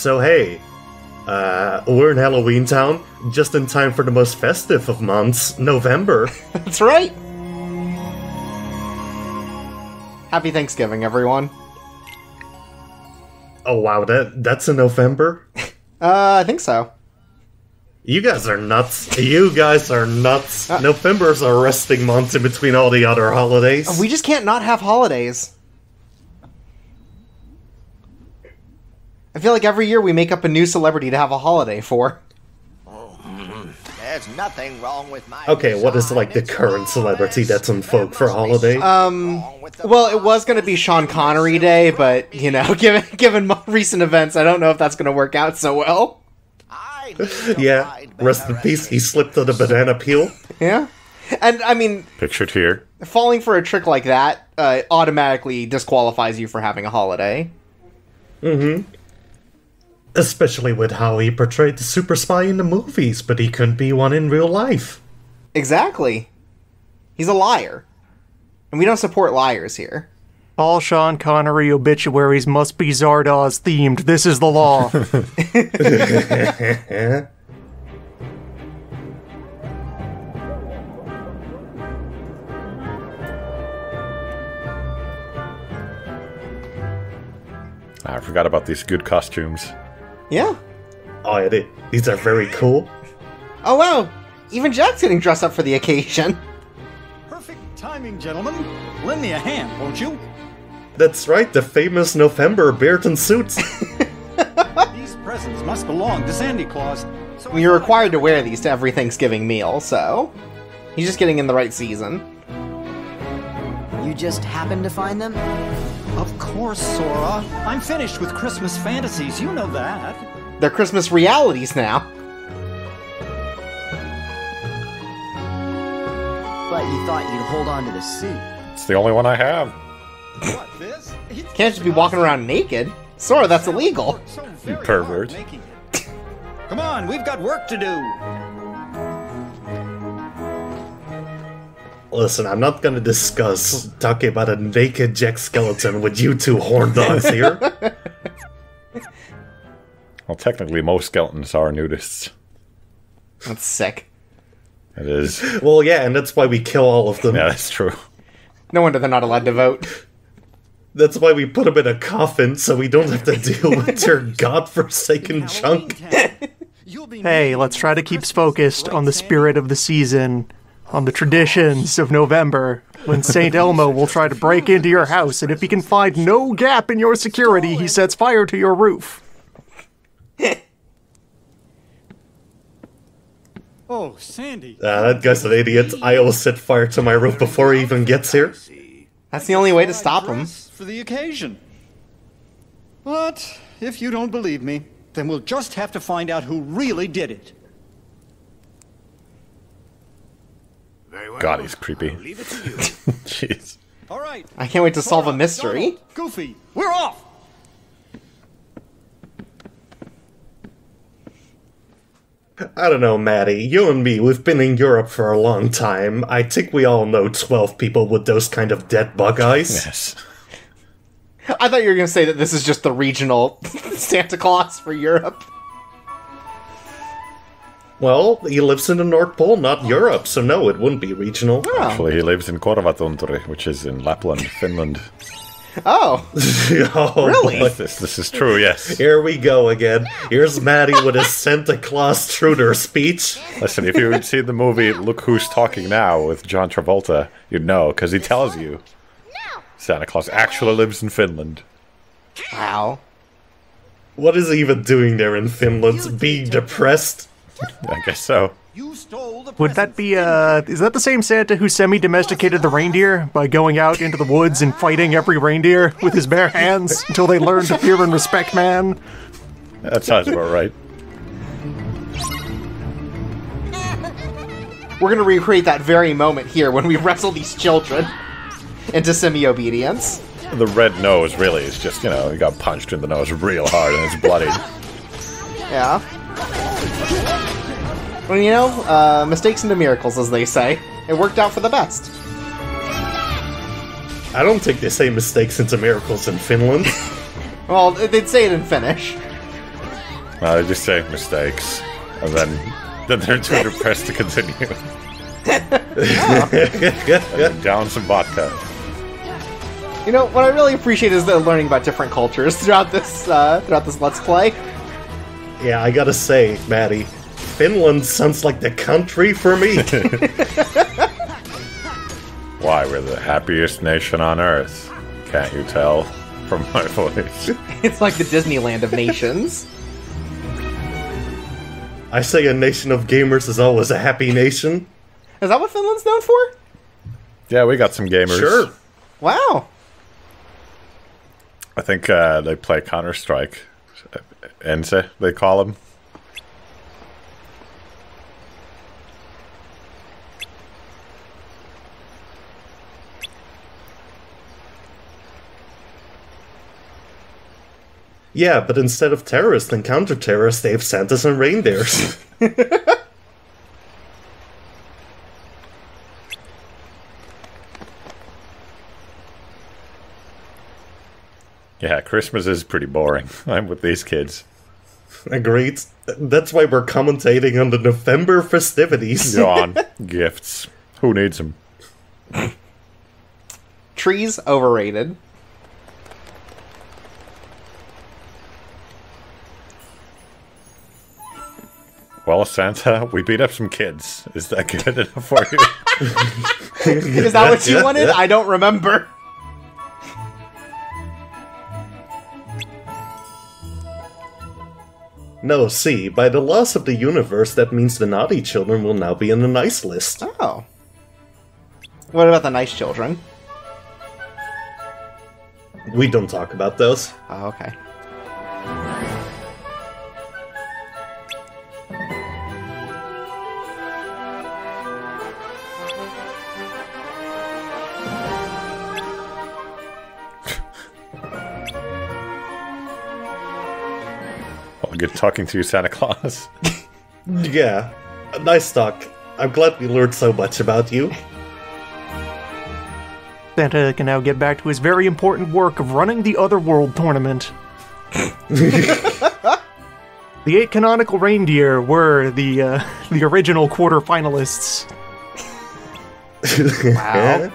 So hey, we're in Halloween Town, just in time for the most festive of months, November. That's right! Happy Thanksgiving, everyone. Oh wow, that's in November? I think so. You guys are nuts. You guys are nuts. November's a resting month in between all the other holidays. We just can't not have holidays. I feel like every year we make up a new celebrity to have a holiday for. There's nothing wrong with my Okay, what is like the current celebrity that's in vogue for holidays? Well, it was going to be Sean Connery Day, but, you know, given recent events, I don't know if that's going to work out so well. Yeah, rest in peace, he slipped on a banana peel. Yeah. And, I mean... Pictured here. Falling for a trick like that automatically disqualifies you for having a holiday. Mm-hmm. Especially with how he portrayed the super spy in the movies, but he couldn't be one in real life. Exactly. He's a liar. And we don't support liars here. All Sean Connery obituaries must be Zardoz themed. This is the law. I forgot about these good costumes. Yeah. Oh, yeah, these are very cool. Oh, wow. Even Jack's getting dressed up for the occasion. Perfect timing, gentlemen. Lend me a hand, won't you? That's right, the famous November beard and suits. These presents must belong to Santa Claus. So You're required to wear these to every Thanksgiving meal, so... He's just getting in the right season. You just happened to find them? Of course, Sora. I'm finished with Christmas fantasies, you know that. They're Christmas realities now. But you thought you'd hold on to the suit. It's the only one I have. What, this? Can't just be walking around naked. Sora, that's illegal. You pervert. Come on, we've got work to do. Listen, I'm not gonna discuss talking about a naked Jack Skeleton with you two horn dogs here. Well, technically, most skeletons are nudists. That's sick. It is. Well, yeah, and that's why we kill all of them. Yeah, that's true. No wonder they're not allowed to vote. That's why we put them in a coffin, so we don't have to deal with their godforsaken junk. Hey, let's try to keep focused on the spirit of the season, on the traditions of November, when St. Elmo will try to break into your house, and if he can find no gap in your security, he sets fire to your roof. Oh, Sandy. That guy's an idiot. I'll set fire to my roof before he even gets here. That's the only way to stop him. For the occasion. But if you don't believe me, then we'll just have to find out who really did it. God, he's creepy. Jeez. All right. I can't wait to solve a mystery. Donald, Goofy, we're off. I don't know, Maddie. You and me, we've been in Europe for a long time. I think we all know 12 people with those kind of dead bug eyes. Yes. I thought you were going to say that this is just the regional Santa Claus for Europe. Well, he lives in the North Pole, not Europe, so no, it wouldn't be regional. Oh. Actually, he lives in Korvatunturi, which is in Lapland, Finland. Oh. Oh, really? boy. This is true, yes. Here we go again. Here's Maddie with his Santa Claus Truder speech. Listen, if you had seen the movie Look Who's Talking Now with John Travolta, you'd know, because he tells you Santa Claus actually lives in Finland. Wow. What is he even doing there in Finland? Being depressed? I guess so. Would that be, is that the same Santa who semi-domesticated the reindeer by going out into the woods and fighting every reindeer with his bare hands until they learned to fear and respect man? That sounds about right. We're going to recreate that very moment here when we wrestle these children into semi-obedience. The red nose really is just, you know, he got punched in the nose real hard and it's bloody. Yeah. Well, you know, mistakes into miracles, as they say. It worked out for the best. I don't think they say mistakes into miracles in Finland. Well, they'd say it in Finnish. No, they just say mistakes, and then they're too hard pressed to continue. And down some vodka. You know, what I really appreciate is learning about different cultures throughout this Let's Play. Yeah, I gotta say, Maddie, Finland sounds like the country for me. Why, we're the happiest nation on Earth. Can't you tell from my voice? It's like the Disneyland of nations. I say a nation of gamers is always a happy nation. Is that what Finland's known for? Yeah, we got some gamers. Sure. Wow. I think they play Counter-Strike. Ense, they call them. Yeah, but instead of terrorists and counter-terrorists, they have Santas and reindeers. Yeah, Christmas is pretty boring. I'm with these kids. Agreed. That's why we're commentating on the November festivities. Go on. Gifts. Who needs them? Trees, overrated. Well, Santa, we beat up some kids. Is that good enough for you? Is that what you wanted? I don't remember. No, see, by the laws of the universe, that means the naughty children will now be in the nice list. Oh. What about the nice children? We don't talk about those. Oh, okay. Well, good talking to you, Santa Claus. Yeah, nice talk. I'm glad we learned so much about you. Santa can now get back to his very important work of running the Otherworld tournament. The 8 canonical reindeer were the original quarterfinalists. Wow.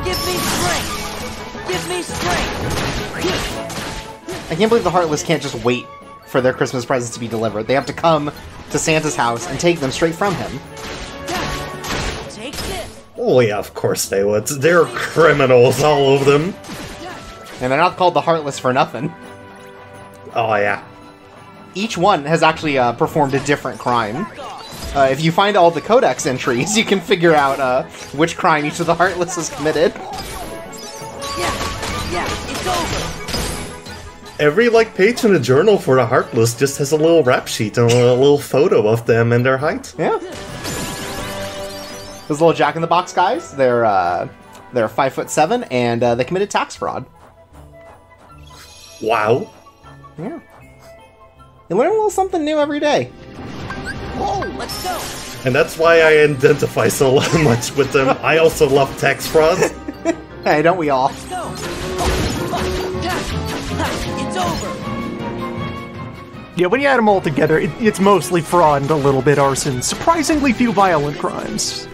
Give me strength! Give me strength! I can't believe the Heartless can't just wait for their Christmas presents to be delivered. They have to come to Santa's house and take them straight from him. Take this! Oh yeah, of course they would. They're criminals, all of them. And they're not called the Heartless for nothing. Oh yeah. Each one has actually performed a different crime. If you find all the codex entries, you can figure out which crime each of the Heartless has committed. Yeah, it's over! Every, page in the journal for the Heartless just has a little rap sheet and a little photo of them and their height. Yeah. Those little Jack-in-the-Box guys, they're 5'7", and they committed tax fraud. Wow. Yeah. You learn a little something new every day. Whoa, let's go! And that's why I identify so much with them. I also love tax fraud. Hey, don't we all? Let's go! It's over! Yeah, when you add them all together, it's mostly fraud and a little bit arson. Surprisingly few violent crimes.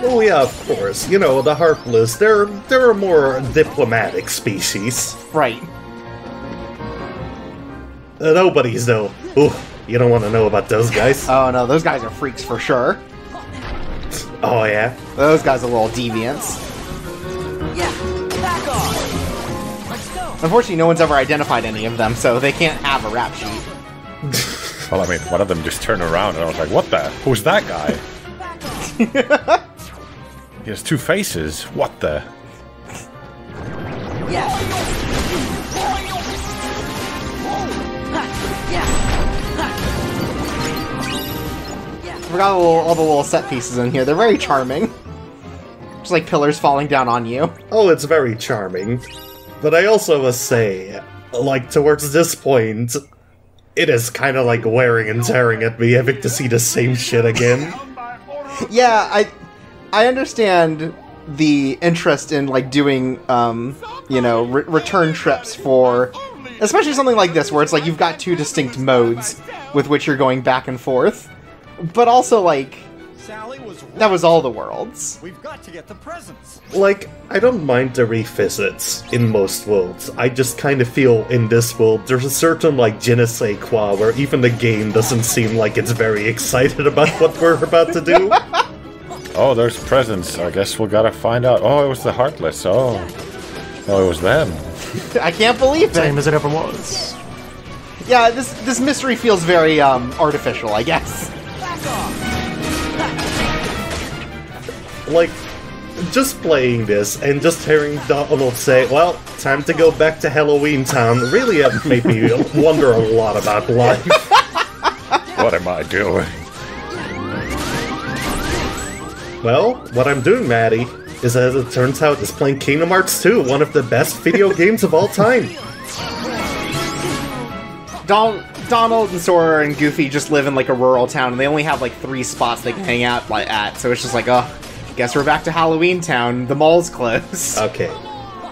Oh yeah, of course. You know, the Heartless, they're a more diplomatic species. Right. Nobody's though. Ooh, you don't want to know about those guys. Oh no, those guys are freaks for sure. Oh yeah? Those guys are little deviants. Yeah, back off! Let's go! Unfortunately, no one's ever identified any of them, so they can't have a rap sheet. Well, I mean, one of them just turned around and I was like, what the? Who's that guy? He has 2 faces. What the? Yeah! I forgot all the little set pieces in here. They're very charming. Just like pillars falling down on you. Oh, it's very charming. But I also must say, towards this point, it is kind of like wearing and tearing at me having to see the same shit again. Yeah, I understand the interest in like doing return trips for, especially something like this where it's like you've got two distinct modes with which you're going back and forth, but also like that was all the worlds. We've got to get the presents. Like, I don't mind the revisits in most worlds. I just kind of feel in this world there's a certain, like, je ne sais quoi, where even the game doesn't seem like it's very excited about what we're about to do. Oh, there's presents. I guess we gotta find out. Oh, it was the Heartless. Oh, it was them. I can't believe it. Same as it ever was. Yeah, this mystery feels very artificial, I guess. Like, just playing this and just hearing Donald say, well, time to go back to Halloween Town, really made me wonder a lot about life. What am I doing? Well, what I'm doing, Maddie, is as it turns out, is playing Kingdom Hearts 2, one of the best video games of all time. Donald and Sora and Goofy just live in like a rural town, and they only have like 3 spots they can hang out at, so it's just like, oh, guess we're back to Halloween Town, the mall's closed. Okay.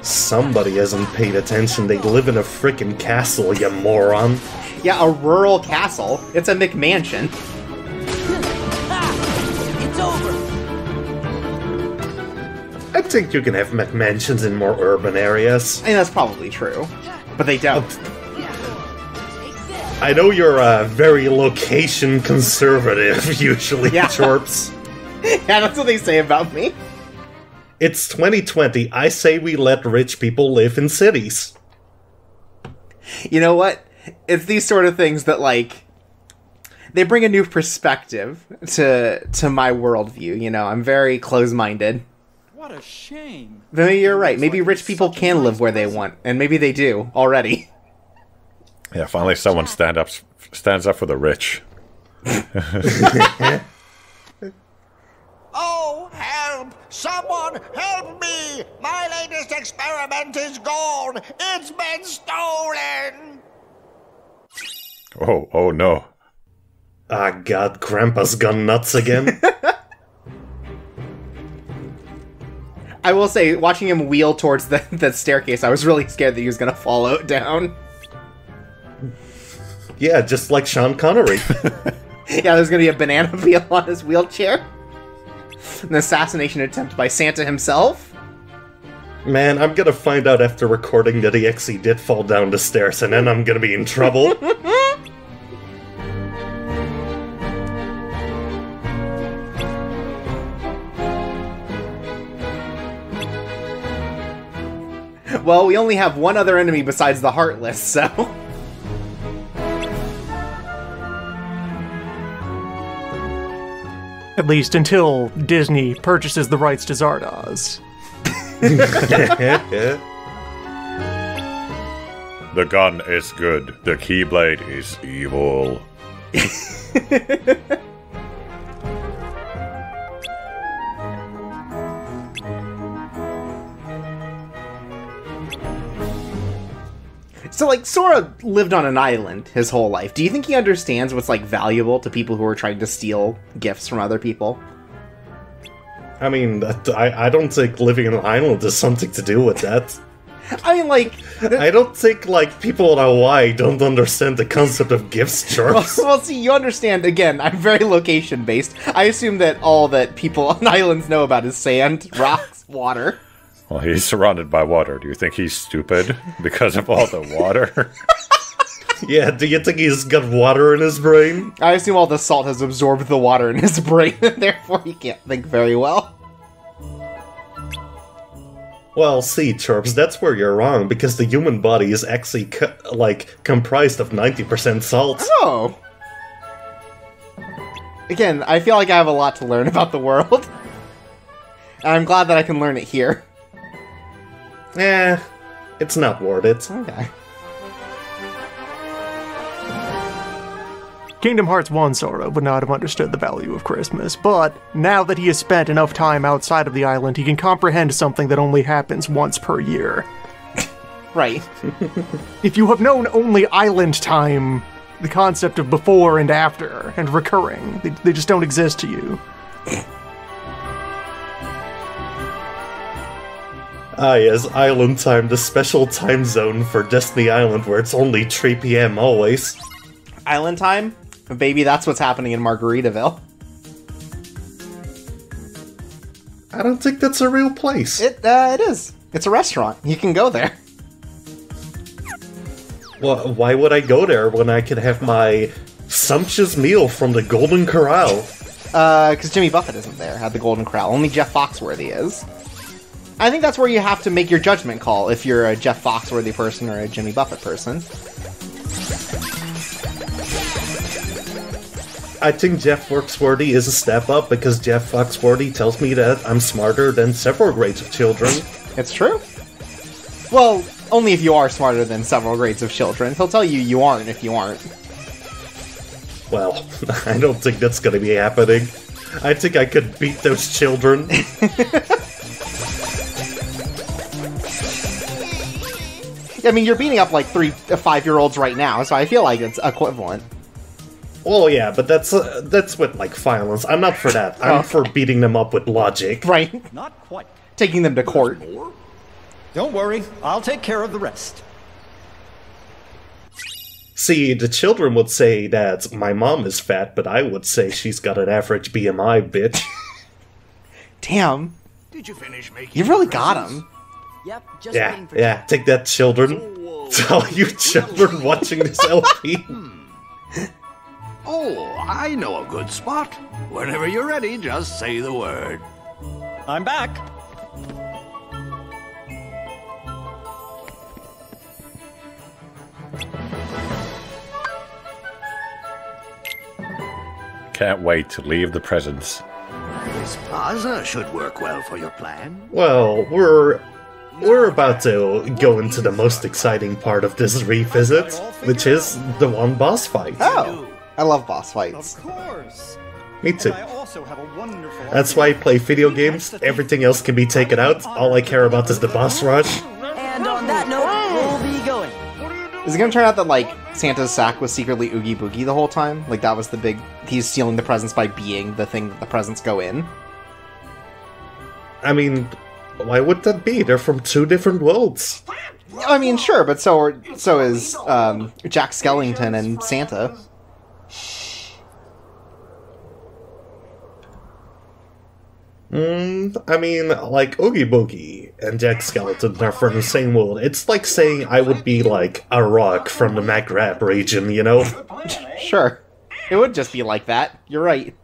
Somebody hasn't paid attention, they live in a frickin' castle, you moron. Yeah, a rural castle. It's a McMansion. It's over. I think you can have McMansions in more urban areas. I mean, that's probably true, but they don't. I know you're very location conservative, usually, Yeah. Chorps. Yeah, that's what they say about me. It's 2020. I say we let rich people live in cities. You know what? It's these sort of things that, like, they bring a new perspective to my worldview, you know? I'm very close-minded. What a shame. But maybe you're right. Maybe rich people can live where they want, and maybe they do already. Yeah, finally someone stands up for the rich. Oh, help! Someone help me! My latest experiment is gone! It's been stolen! Oh no. Ah, God, Grandpa's gone nuts again. I will say, watching him wheel towards the staircase, I was really scared that he was going to fall out down. Yeah, just like Sean Connery. Yeah, there's going to be a banana peel on his wheelchair. An assassination attempt by Santa himself. Man, I'm gonna find out after recording that he actually did fall down the stairs, and then I'm gonna be in trouble. Well, we only have one other enemy besides the Heartless, so... At least until Disney purchases the rights to Zardoz. The gun is good. The Keyblade is evil. So, like, Sora lived on an island his whole life. Do you think he understands what's, like, valuable to people who are trying to steal gifts from other people? I mean, I don't think living on an island has something to do with that. I mean, like... I don't think, like, people in Hawaii don't understand the concept of gifts, Charles. Well, see, you understand, again, I'm very location-based. I assume that all that people on islands know about is sand, rocks, water. Well, he's surrounded by water. Do you think he's stupid because of all the water? Yeah, do you think he's got water in his brain? I assume all the salt has absorbed the water in his brain, and therefore he can't think very well. Well, see, Chirps, that's where you're wrong, because the human body is actually, comprised of 90% salt. Oh! Again, I feel like I have a lot to learn about the world. And I'm glad that I can learn it here. It's not worth it. Okay. Kingdom Hearts 1 Sora would not have understood the value of Christmas, but now that he has spent enough time outside of the island, he can comprehend something that only happens once per year. Right. If you have known only island time, the concept of before and after, and recurring, they just don't exist to you. Ah yes, Island Time, the special time zone for Destiny Island where it's only 3 PM always. Island Time? Baby, that's what's happening in Margaritaville. I don't think that's a real place. It is. It's a restaurant. You can go there. Well, why would I go there when I could have my sumptuous meal from the Golden Corral? Because Jimmy Buffett isn't there at the Golden Corral. Only Jeff Foxworthy is. I think that's where you have to make your judgment call if you're a Jeff Foxworthy person or a Jimmy Buffett person. I think Jeff Foxworthy is a step up because Jeff Foxworthy tells me that I'm smarter than several grades of children. It's true. Well, only if you are smarter than several grades of children. He'll tell you you aren't if you aren't. Well, I don't think that's gonna be happening. I think I could beat those children. I mean, you're beating up like 5-year-olds right now, so I feel like it's equivalent. Well, yeah, but that's with, like, violence. I'm not for that. I'm for beating them up with logic. Right. Not quite. Taking them to court. Don't worry, I'll take care of the rest. See, the children would say that my mom is fat, but I would say she's got an average BMI, bitch. Damn. Did you finish making? You really got him. Yep, just Yeah, waiting for yeah, take that, children. To all you children watching this LP. Oh, I know a good spot. Whenever you're ready, just say the word. I'm back. Can't wait to leave the presents. This plaza should work well for your plan. Well, we're about to go into the most exciting part of this revisit, which is the one boss fight. Oh, I love boss fights. Of course. Me too. I also have a wonderful That's why I play video games. Everything else can be taken out. All I care about is the boss rush. And on that note, we'll be going. Is it gonna turn out that, like, Santa's sack was secretly Oogie Boogie the whole time? Like, that was the big... He's stealing the presents by being the thing that the presents go in? I mean, why would that be? They're from 2 different worlds. I mean, sure, but so is Jack Skellington and Santa. I mean, like, Oogie Boogie and Jack Skeleton are from the same world. It's like saying I would be, like, a rock from the Maghreb region, you know? Sure. It would just be like that. You're right.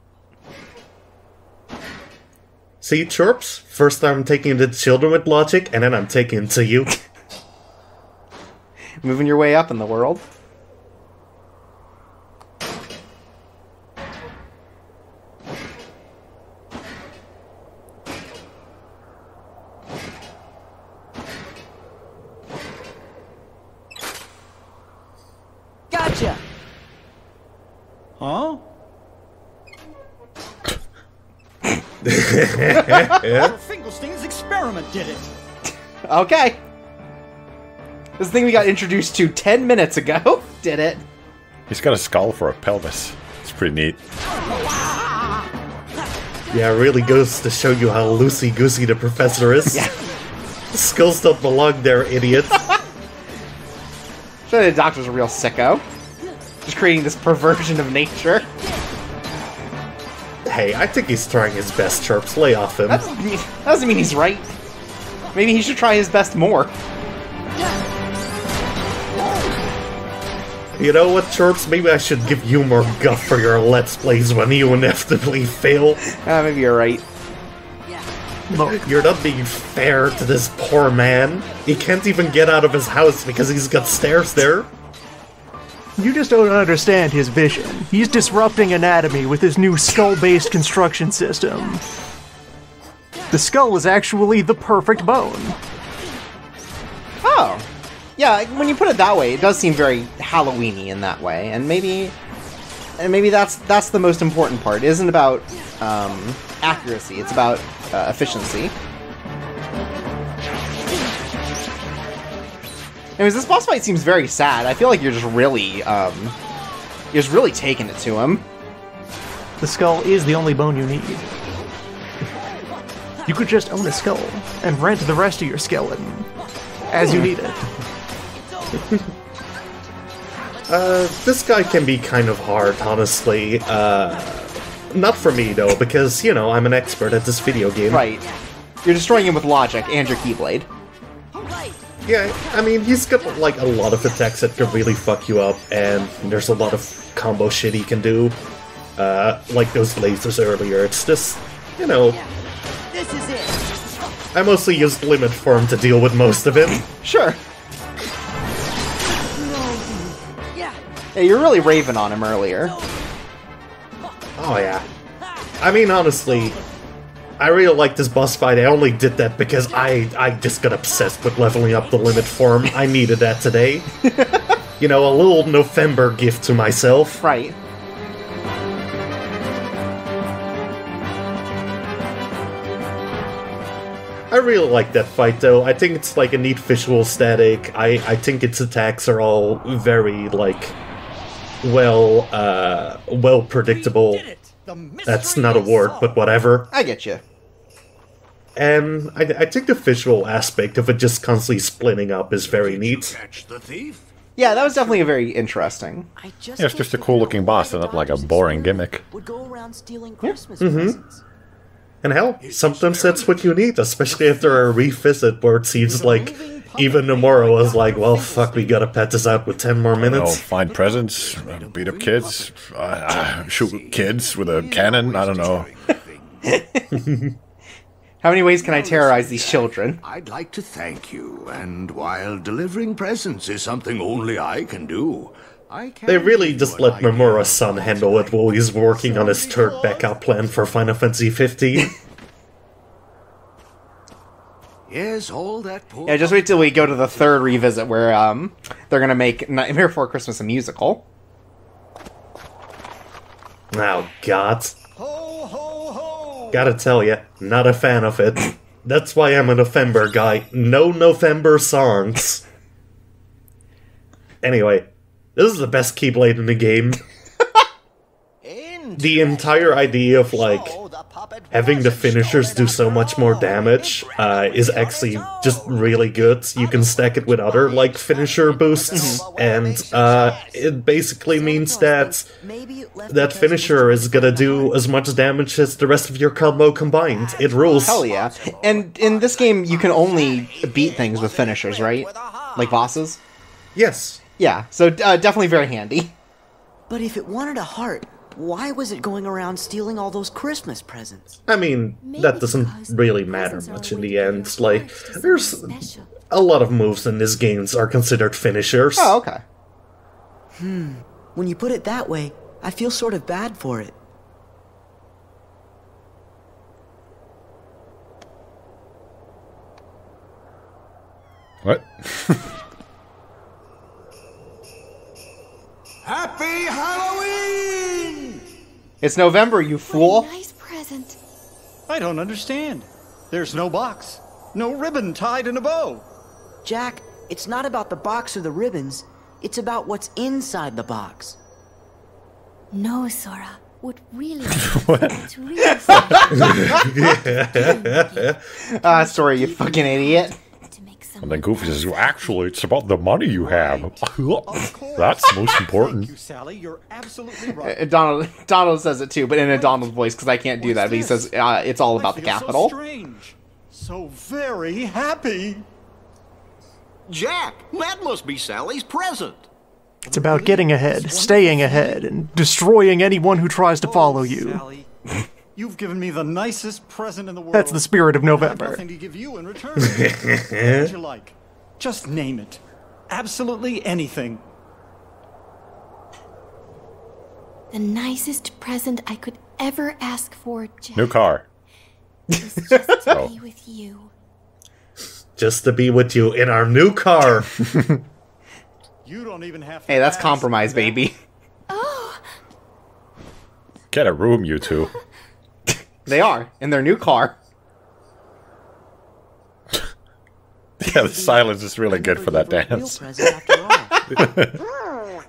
See, Chirps? First I'm taking the children with logic, and then I'm taking it to you. Moving your way up in the world. Gotcha! Huh? Finkelstein's experiment did it. Okay. This thing we got introduced to 10 minutes ago did it. He's got a skull for a pelvis. It's pretty neat. Yeah, it really goes to show you how loosey-goosey the professor is. Yeah. Skulls don't belong there, idiot. So the doctor's a real sicko. Just creating this perversion of nature. Hey, I think he's trying his best, Chirps. Lay off him. That doesn't mean he's right. Maybe he should try his best more. You know what, Chirps? Maybe I should give you more guff for your Let's Plays when you inevitably fail. Maybe you're right. You're not being fair to this poor man. He can't even get out of his house because he's got stairs there. You just don't understand his vision. He's disrupting anatomy with his new skull-based construction system. The skull is actually the perfect bone. Oh. Yeah, when you put it that way, it does seem very Halloween-y in that way. And maybe that's the most important part. It isn't about accuracy, it's about efficiency. Anyways, this boss fight seems very sad. I feel like you're just really taking it to him. The skull is the only bone you need. You could just own a skull and rent the rest of your skeleton as you need it. This guy can be kind of hard, honestly. Not for me, though, because, you know, I'm an expert at this video game. Right. You're destroying him with logic and your Keyblade. Yeah, I mean, he's got, like, a lot of attacks that could really fuck you up, and there's a lot of combo shit he can do. Like those lasers earlier. It's just, you know... This is it. I mostly used Limit Form to deal with most of him. Sure. Yeah. Hey, you're really raving on him earlier. Oh, yeah. I mean, honestly, I really like this boss fight. I only did that because I just got obsessed with leveling up the Limit Form. I needed that today. You know, a little November gift to myself. Right. I really like that fight, though. I think it's like a neat visual aesthetic. I think its attacks are all very, like, well predictable. That's not a word, but whatever. I get you. And I think the visual aspect of it just constantly splitting up is very neat. Yeah, that was definitely a very interesting. Yeah, it's just a cool-looking boss and not like a boring gimmick. Would go around stealing Christmas presents. And hell, sometimes that's what you need, especially after a revisit where it seems like even Nomura was like, well, fuck, we gotta pad this out with 10 more Oh, minutes. find presents, beat up kids, shoot kids with a cannon, I don't know. How many ways can I terrorize these children? I'd like to thank you, and while delivering presents is something only I can do, They really just let Nomura's son handle it while he's working on his third backup plan for Final Fantasy 15. Yes, all that poor... Yeah, just wait till we go to the third revisit where they're gonna make Nightmare Before Christmas a musical. Oh, God. Ho, ho, ho! Gotta tell ya, not a fan of it. That's why I'm a November guy. No November songs. Anyway, this is the best Keyblade in the game. The entire idea of, like, having the finishers do so much more damage is actually just really good. You can stack it with other, like, finisher boosts, and it basically means that that finisher is gonna do as much damage as the rest of your combo combined. It rules. Hell yeah. And in this game, you can only beat things with finishers, right? Like bosses? Yes. Yeah, so definitely very handy. But if it wanted a heart, why was it going around stealing all those Christmas presents? I mean, that doesn't really matter much in the end. Like, there's a lot of moves in this game are considered finishers. Oh, okay. When you put it that way, I feel sort of bad for it. What? Happy Halloween! It's November, you fool. Nice present. I don't understand. There's no box. No ribbon tied in a bow. Jack, it's not about the box or the ribbons. It's about what's inside the box. No, Sora. What really What? it's really Sorry, you fucking idiot. to make some And then Goofy says, actually, it's about the money you have. That's most Thank you, important. Sally. You're absolutely right. Donald says it too, but in a Donald voice, because I can't do that. But he says it's all about the I feel capital. So strange. So very happy. Jack, that must be Sally's present. It's about getting ahead, staying ahead, and destroying anyone who tries to follow you. Sally, you've given me the nicest present in the world. That's the spirit of I have November. nothing to give you in return. What would you like? Just name it. Absolutely anything. the nicest present I could ever ask for, Jack. New car. Is just to Oh. be with you. Just to be with you in our new car. You don't even have to Hey, that's ask. compromise, baby. Oh, Get a room, you two. They are, in their new car. Yeah, the silence is really good for that Real dance. present after all.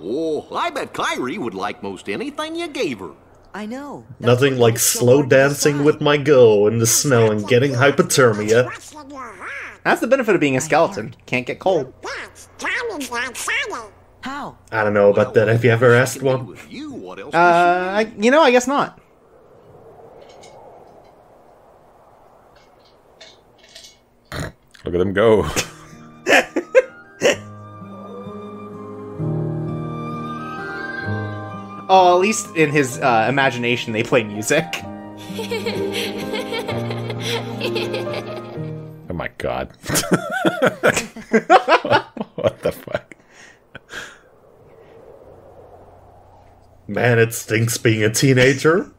Oh, I bet Kyrie would like most anything you gave her. I know. Nothing like slow dancing with my girl in the snow and getting hypothermia. That's the benefit of being a skeleton. Can't get cold. How? I don't know about that. Have you ever asked one? I guess not. Look at them go. Oh, at least in his imagination, they play music. Oh my god. What the fuck? Man, it stinks being a teenager.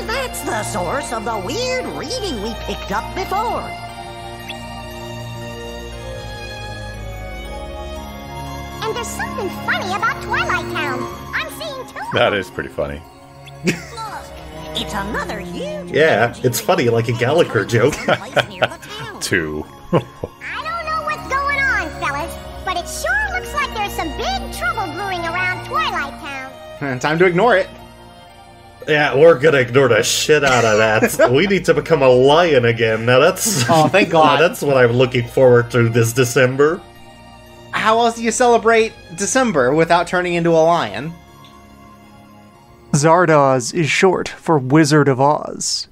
That's the source of the weird reading we picked up before. And there's something funny about Twilight Town. I'm seeing two. That is pretty funny. Look, it's another huge... Yeah, it's funny, like a Gallagher joke. Two. I don't know what's going on, fellas, but it sure looks like there's some big trouble brewing around Twilight Town. Time to ignore it. Yeah, we're gonna ignore the shit out of that. We need to become a lion again. Now that's... Oh, thank God. That's what I'm looking forward to this December. How else do you celebrate December without turning into a lion? Zardoz is short for Wizard of Oz.